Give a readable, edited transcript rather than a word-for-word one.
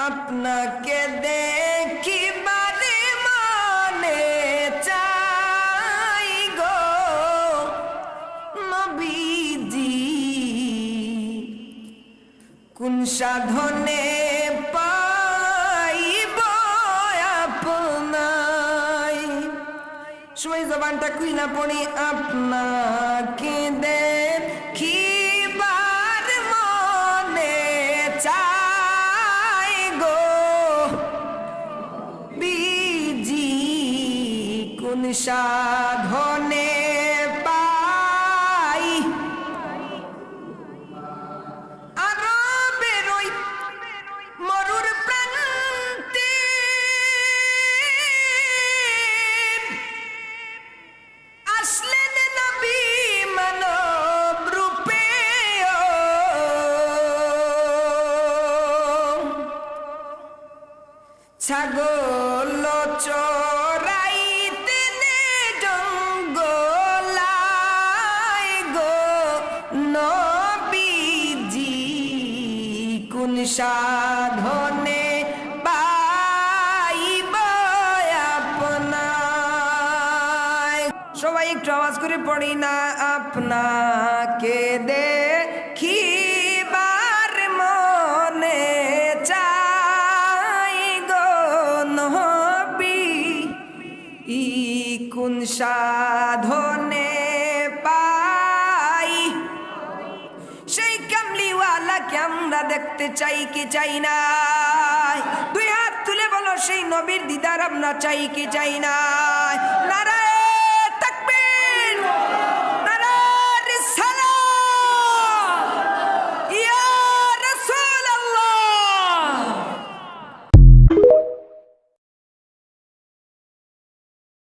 আপনাকে দেখিবারে মনে চাই গো নবীজি, কোন সাধনে পাইব আপনাই। সবাই জবানটা খুইলা পড়ি, আপনাকে দেখিবার মনে চাই গো বিজি, কোন সাধনে পাই। আরো বেরোই মরুর প্রান্তে, আসলেন নবী মানব রূপে, ছাগল চরাইতেন জঙ্গলায় গো নবীজি, কোন সাধনে পাইব আপনায়। সবাই একটু আওয়াজ করে পড়ি না, আপনাকে দেখিবার মনে চাই গো নবী, কোন সাধনে পাই। সেই কামলিওয়ালাকে আমরা দেখতে চাই কি চাই না? দুই হাত তুলে বলো, সেই নবীর দিদার আমরা চাই কি চাই না? নারায়ে